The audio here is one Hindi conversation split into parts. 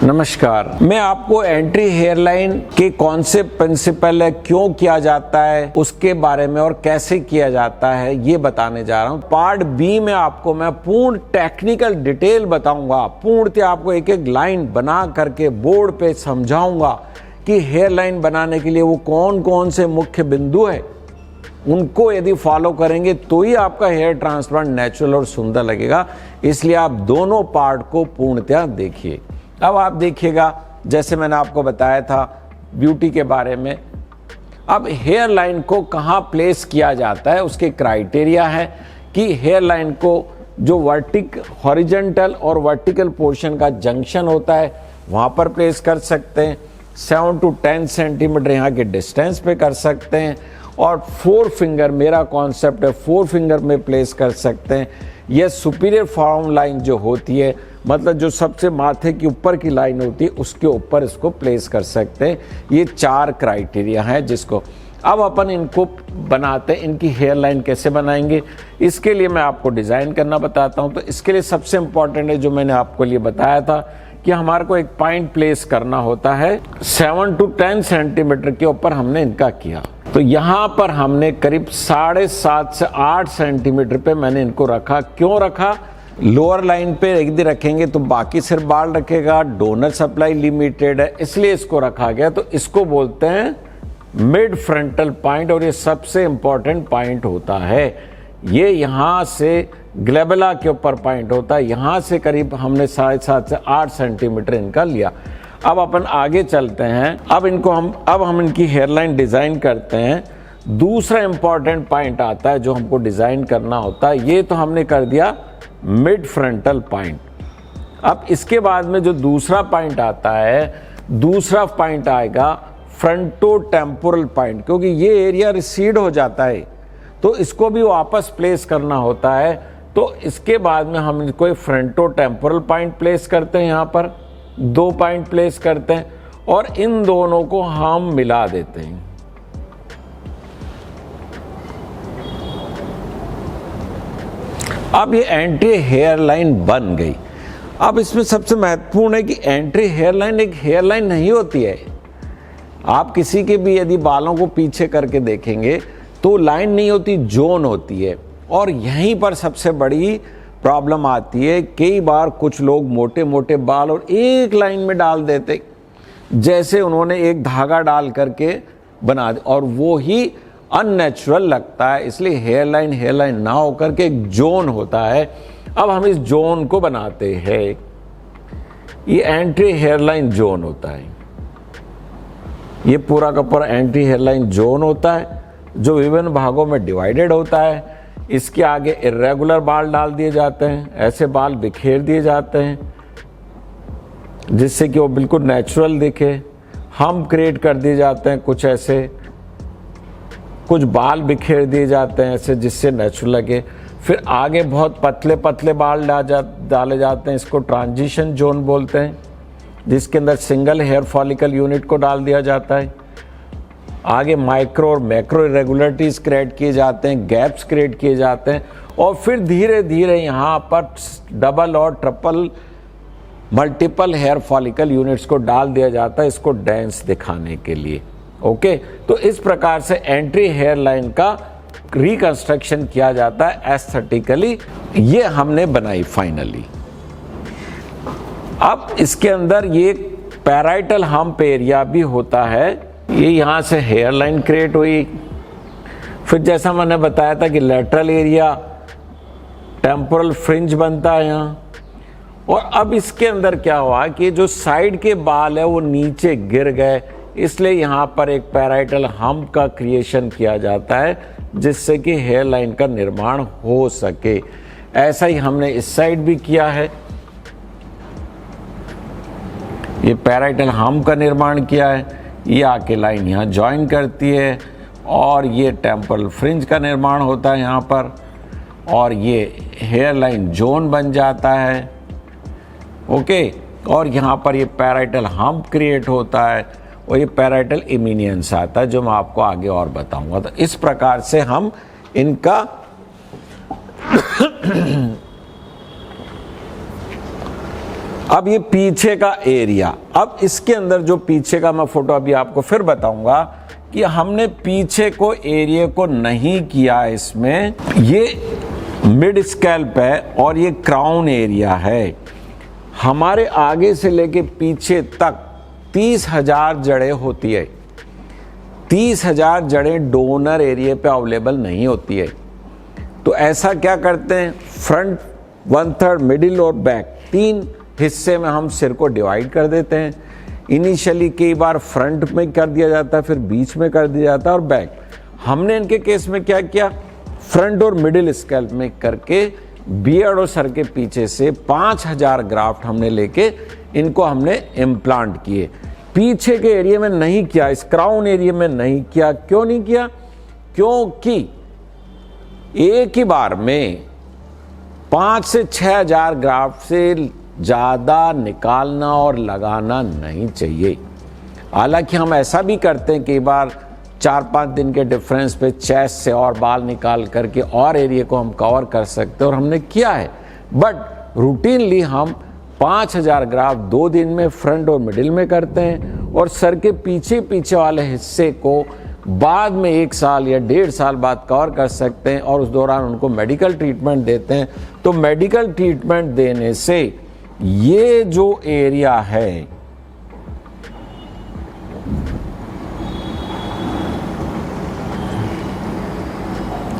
नमस्कार, मैं आपको एंट्री हेयरलाइन के कौन से प्रिंसिपल है, क्यों किया जाता है, उसके बारे में और कैसे किया जाता है ये बताने जा रहा हूँ। पार्ट बी में आपको मैं पूर्ण टेक्निकल डिटेल बताऊंगा, पूर्णतः आपको एक एक लाइन बना करके बोर्ड पे समझाऊंगा कि हेयरलाइन बनाने के लिए वो कौन कौन से मुख्य बिंदु है, उनको यदि फॉलो करेंगे तो ही आपका हेयर ट्रांसप्लांट नेचुरल और सुंदर लगेगा। इसलिए आप दोनों पार्ट को पूर्णतः देखिए। अब आप देखिएगा, जैसे मैंने आपको बताया था ब्यूटी के बारे में, अब हेयर लाइन को कहाँ प्लेस किया जाता है, उसके क्राइटेरिया है कि हेयर लाइन को जो हॉरिजॉन्टल और वर्टिकल पोर्शन का जंक्शन होता है वहाँ पर प्लेस कर सकते हैं। 7 to 10 सेंटीमीटर यहाँ के डिस्टेंस पे कर सकते हैं और 4 फिंगर, मेरा कॉन्सेप्ट है 4 फिंगर में प्लेस कर सकते हैं। यह सुपीरियर फॉर्म लाइन जो होती है, मतलब जो सबसे माथे के ऊपर की लाइन होती है, उसके ऊपर इसको प्लेस कर सकते हैं। ये 4 क्राइटेरिया हैं जिसको अब अपन इनको बनाते हैं। इनकी हेयर लाइन कैसे बनाएंगे, इसके लिए मैं आपको डिज़ाइन करना बताता हूँ। तो इसके लिए सबसे इम्पॉर्टेंट है, जो मैंने आपको लिए बताया था कि हमारे को एक पॉइंट प्लेस करना होता है। 7 to 10 सेंटीमीटर के ऊपर हमने इनका किया, तो यहाँ पर हमने करीब 7.5 से 8 सेंटीमीटर पे मैंने इनको रखा। क्यों रखा? लोअर लाइन पे यदि रखेंगे तो बाकी सिर्फ बाल रखेगा, डोनर सप्लाई लिमिटेड है, इसलिए इसको रखा गया। तो इसको बोलते हैं मिड फ्रंटल पॉइंट, और ये सबसे इंपॉर्टेंट पॉइंट होता है। ये यहाँ से ग्लेबला के ऊपर पॉइंट होता है, यहाँ से करीब हमने 7.5 से 8 सेंटीमीटर इनका लिया। अब अपन आगे चलते हैं। अब हम इनकी हेयरलाइन डिज़ाइन करते हैं। दूसरा इंपॉर्टेंट पॉइंट आता है जो हमको डिज़ाइन करना होता है। ये तो हमने कर दिया मिड फ्रंटल पॉइंट। अब इसके बाद में जो दूसरा पॉइंट आता है, दूसरा पॉइंट आएगा फ्रंटो टेम्पोरल पॉइंट, क्योंकि ये एरिया रिसीड हो जाता है तो इसको भी वापस प्लेस करना होता है। तो इसके बाद में हम इनको फ्रंटो टेम्पोरल पॉइंट प्लेस करते हैं, यहाँ पर 2 पॉइंट प्लेस करते हैं और इन दोनों को हम मिला देते हैं। अब ये एंट्री हेयर लाइन बन गई। अब इसमें सबसे महत्वपूर्ण है कि एंट्री हेयर लाइन एक हेयर लाइन नहीं होती है। आप किसी के भी यदि बालों को पीछे करके देखेंगे तो लाइन नहीं होती, जोन होती है। और यहीं पर सबसे बड़ी प्रॉब्लम आती है। कई बार कुछ लोग मोटे मोटे बाल और एक लाइन में डाल देते, जैसे उन्होंने एक धागा डाल करके बना दे, और वो ही अननेचुरल लगता है। इसलिए हेयर लाइन ना होकर के एक जोन होता है। अब हम इस जोन को बनाते हैं। ये एंट्री हेयर लाइन जोन होता है। ये पूरा का पूरा एंट्री हेयर लाइन जोन होता है, जो विभिन्न भागों में डिवाइडेड होता है। इसके आगे इर्रेगुलर बाल डाल दिए जाते हैं, ऐसे बाल बिखेर दिए जाते हैं जिससे कि वो बिल्कुल नेचुरल दिखे। हम क्रिएट कर दिए जाते हैं कुछ ऐसे, कुछ बाल बिखेर दिए जाते हैं ऐसे जिससे नेचुरल लगे। फिर आगे बहुत पतले पतले बाल डाले जाते हैं, इसको ट्रांजिशन जोन बोलते हैं, जिसके अंदर सिंगल हेयर फॉलिकल यूनिट को डाल दिया जाता है। आगे माइक्रो और मैक्रो इरेगुलरिटीज क्रिएट किए जाते हैं, गैप्स क्रिएट किए जाते हैं, और फिर धीरे धीरे यहाँ पर डबल और triple multiple hair follicle units को डाल दिया जाता है, इसको डेंस दिखाने के लिए। ओके, तो इस प्रकार से एंट्री हेयर लाइन का रिकंस्ट्रक्शन किया जाता है एस्थेटिकली। ये हमने बनाई फाइनली। अब इसके अंदर ये पैराइटल हम्प एरिया भी होता है। ये यहाँ से हेयर लाइन क्रिएट हुई। फिर जैसा मैंने बताया था कि लेटरल एरिया, टेम्पोरल फ्रिंज बनता है यहाँ। और अब इसके अंदर क्या हुआ कि जो साइड के बाल है वो नीचे गिर गए, इसलिए यहाँ पर एक पैराइटल हम्प का क्रिएशन किया जाता है, जिससे कि हेयर लाइन का निर्माण हो सके। ऐसा ही हमने इस साइड भी किया है। ये पैराइटल हम्प का निर्माण किया है, ये आके लाइन यहाँ ज्वाइन करती है, और ये टेम्पोरल फ्रिंज का निर्माण होता है यहाँ पर, और ये हेयर लाइन जोन बन जाता है। ओके, और यहाँ पर ये पैराइटल हम्प क्रिएट होता है, और ये पैराइटल इमिनियंस आता है, जो मैं आपको आगे और बताऊंगा। तो इस प्रकार से हम इनका अब ये पीछे का एरिया, अब इसके अंदर जो पीछे का मैं फोटो अभी आपको फिर बताऊंगा कि हमने पीछे को एरिया को नहीं किया इसमें। ये मिड स्कैल्प है और ये क्राउन एरिया है। हमारे आगे से लेके पीछे तक 30,000 जड़ें होती है। 30,000 जड़ें डोनर एरिया पे अवेलेबल नहीं होती है। तो ऐसा क्या करते हैं, फ्रंट 1/3, मिडिल और बैक, 3 हिस्से में हम सिर को डिवाइड कर देते हैं। इनिशियली कई बार फ्रंट में कर दिया जाता है, फिर बीच में कर दिया जाता है और बैक। हमने इनके केस में क्या किया, फ्रंट और मिडिल स्कैल्प में करके बियर्ड और सर के पीछे से 5,000 ग्राफ्ट हमने लेके इनको हमने इम्प्लांट किए। पीछे के एरिया में नहीं किया, इस क्राउन एरिया में नहीं किया। क्यों नहीं किया? क्योंकि एक ही बार में 5 से 6,000 ग्राफ्ट से ज्यादा निकालना और लगाना नहीं चाहिए। हालांकि हम ऐसा भी करते हैं, कई बार 4-5 दिन के डिफरेंस पे चेस्ट से और बाल निकाल करके और एरिया को हम कवर कर सकते हैं और हमने किया है। बट रूटीनली हम 5,000 ग्राफ्ट 2 दिन में फ्रंट और मिडिल में करते हैं और सर के पीछे पीछे वाले हिस्से को बाद में 1 साल या 1.5 साल बाद कवर कर सकते हैं और उस दौरान उनको मेडिकल ट्रीटमेंट देते हैं। तो मेडिकल ट्रीटमेंट देने से ये जो एरिया है,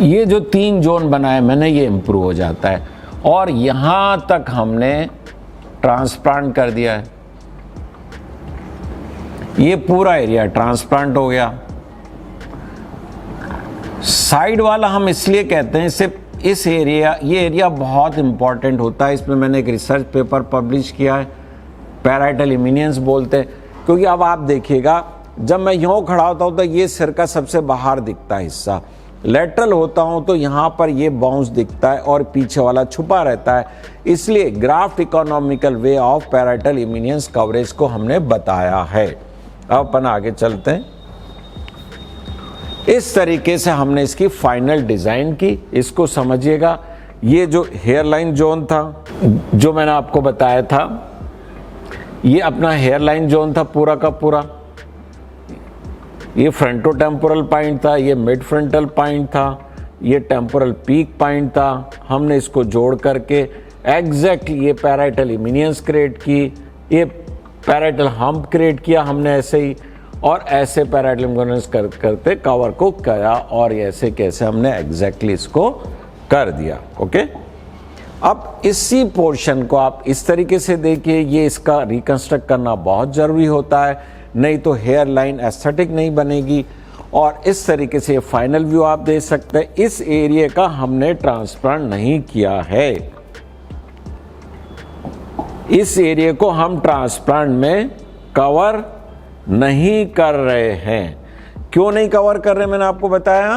ये जो 3 जोन बनाए मैंने, ये इंप्रूव हो जाता है। और यहां तक हमने ट्रांसप्लांट कर दिया है, ये पूरा एरिया ट्रांसप्लांट हो गया। साइड वाला हम इसलिए कहते हैं, सिर्फ इस एरिया, ये एरिया बहुत इंपॉर्टेंट होता है। इसमें मैंने एक रिसर्च पेपर पब्लिश किया है, पैराइटल इमिनियंस बोलते हैं। क्योंकि अब आप देखिएगा, जब मैं यूं खड़ा होता हूं तो ये सिर का सबसे बाहर दिखता हिस्सा, लेटरल होता हूं तो यहां पर ये बाउंस दिखता है और पीछे वाला छुपा रहता है। इसलिए graft economical way of parietal eminence coverage को हमने बताया है। अब अपन आगे चलते हैं। इस तरीके से हमने इसकी फाइनल डिजाइन की, इसको समझिएगा। ये जो हेयरलाइन जोन था जो मैंने आपको बताया था, ये अपना हेयरलाइन जोन था पूरा का पूरा। ये फ्रंटोटेम्पोरल पॉइंट था, ये मिड फ्रंटल पॉइंट था, ये टेम्पोरल पीक पॉइंट था। हमने इसको जोड़ करके एग्जैक्टली ये पैराइटल इमिनियंस क्रिएट की, ये पैराइटल हम्प क्रिएट किया हमने ऐसे ही, और ऐसे पैराइटल इमिनियंस करते कवर को किया और ऐसे कैसे हमने एग्जैक्टली इसको कर दिया। ओके, अब इसी पोर्शन को आप इस तरीके से देखिए, ये इसका रिकंस्ट्रक्ट करना बहुत जरूरी होता है, नहीं तो हेयर लाइन एस्थेटिक नहीं बनेगी। और इस तरीके से फाइनल व्यू आप दे सकते हैं। इस एरिया का हमने ट्रांसप्लांट नहीं किया है, इस एरिया को हम ट्रांसप्लांट में कवर नहीं कर रहे हैं। क्यों नहीं कवर कर रहे, मैंने आपको बताया,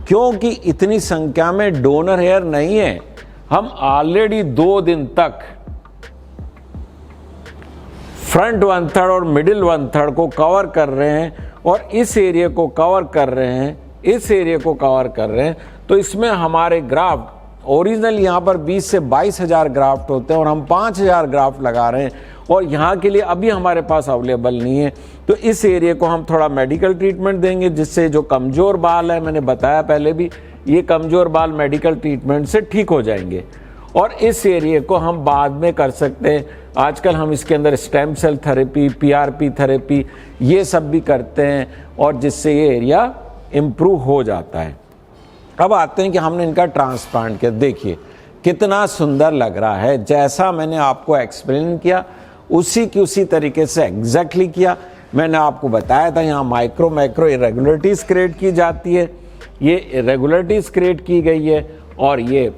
क्योंकि इतनी संख्या में डोनर हेयर नहीं है। हम ऑलरेडी 2 दिन तक फ्रंट 1/3 और मिडिल 1/3 को कवर कर रहे हैं और इस एरिया को कवर कर रहे हैं, इस एरिया को कवर कर रहे हैं। तो इसमें हमारे ग्राफ्ट ओरिजिनल यहाँ पर 20 से 22,000 ग्राफ्ट होते हैं और हम 5,000 ग्राफ्ट लगा रहे हैं और यहाँ के लिए अभी हमारे पास अवेलेबल नहीं है। तो इस एरिया को हम थोड़ा मेडिकल ट्रीटमेंट देंगे, जिससे जो कमजोर बाल है, मैंने बताया पहले भी, ये कमजोर बाल मेडिकल ट्रीटमेंट से ठीक हो जाएंगे। और इस एरिया को हम बाद में कर सकते हैं। आजकल हम इसके अंदर stem cell therapy, PRP therapy, ये सब भी करते हैं और जिससे ये एरिया इम्प्रूव हो जाता है। अब आते हैं कि हमने इनका ट्रांसप्लांट किया, देखिए कितना सुंदर लग रहा है। जैसा मैंने आपको एक्सप्लेन किया उसी की उसी तरीके से एग्जैक्टली किया। मैंने आपको बताया था यहाँ माइक्रो मैक्रो इरेगुलरिटीज क्रिएट की जाती है, ये इरेगुलरिटीज क्रिएट की गई है और ये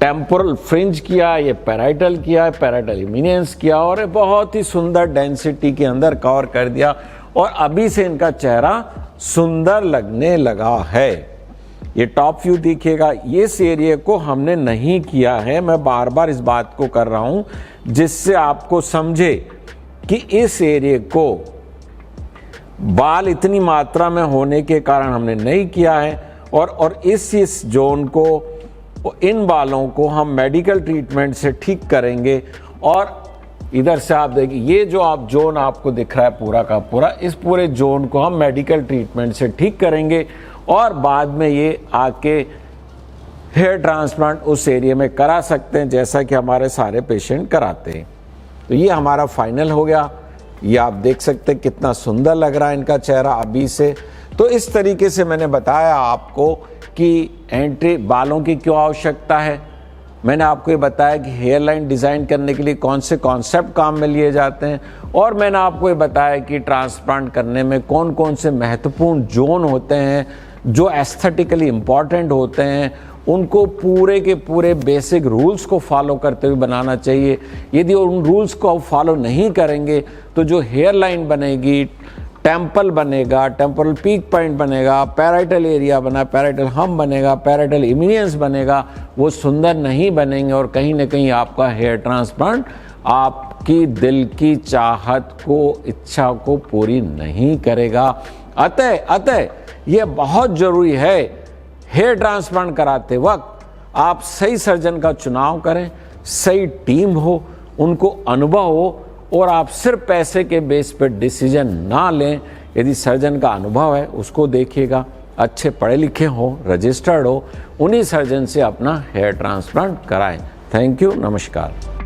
टेम्पोरल फ्रिंज किया, ये पैराइटल किया, पैराइटल इमिनियंस किया और बहुत ही सुंदर डेंसिटी के अंदर कवर कर दिया और अभी से इनका चेहरा सुंदर लगने लगा है। ये टॉप व्यू देखिएगा, इस एरिया को हमने नहीं किया है। मैं बार बार इस बात को कर रहा हूं जिससे आपको समझे कि इस एरिया को बाल इतनी मात्रा में होने के कारण हमने नहीं किया है और इस जोन को, इन बालों को हम मेडिकल ट्रीटमेंट से ठीक करेंगे और इधर से आप देखिए, ये जो आप जोन आपको दिख रहा है पूरा का पूरा, इस पूरे जोन को हम मेडिकल ट्रीटमेंट से ठीक करेंगे और बाद में ये आके हेयर ट्रांसप्लांट उस एरिया में करा सकते हैं जैसा कि हमारे सारे पेशेंट कराते हैं। तो ये हमारा फाइनल हो गया। ये आप देख सकते हैं कितना सुंदर लग रहा है इनका चेहरा अभी से। तो इस तरीके से मैंने बताया आपको कि एंट्री बालों की क्यों आवश्यकता है। मैंने आपको ये बताया कि हेयर लाइन डिज़ाइन करने के लिए कौन से कॉन्सेप्ट काम में लिए जाते हैं, और मैंने आपको ये बताया कि ट्रांसप्लांट करने में कौन कौन से महत्वपूर्ण जोन होते हैं जो एस्थेटिकली इम्पॉर्टेंट होते हैं। उनको पूरे के पूरे बेसिक रूल्स को फॉलो करते हुए बनाना चाहिए। यदि उन रूल्स को आप फॉलो नहीं करेंगे तो जो हेयर लाइन बनेगी, टेम्पल बनेगा, टेम्पोरल पीक पॉइंट बनेगा, पैराइटल एरिया बना, पैराइटल हम बनेगा, पैराइटल इमिनियंस बनेगा, वो सुंदर नहीं बनेंगे और कहीं ना कहीं आपका हेयर ट्रांसप्लांट आपकी दिल की चाहत को, इच्छा को पूरी नहीं करेगा। अतः ये बहुत ज़रूरी है, हेयर ट्रांसप्लांट कराते वक्त आप सही सर्जन का चुनाव करें, सही टीम हो, उनको अनुभव हो, और आप सिर्फ पैसे के बेस पर डिसीजन ना लें। यदि सर्जन का अनुभव है उसको देखिएगा, अच्छे पढ़े लिखे हो, रजिस्टर्ड हो, उन्हीं सर्जन से अपना हेयर ट्रांसप्लांट कराएं। थैंक यू, नमस्कार।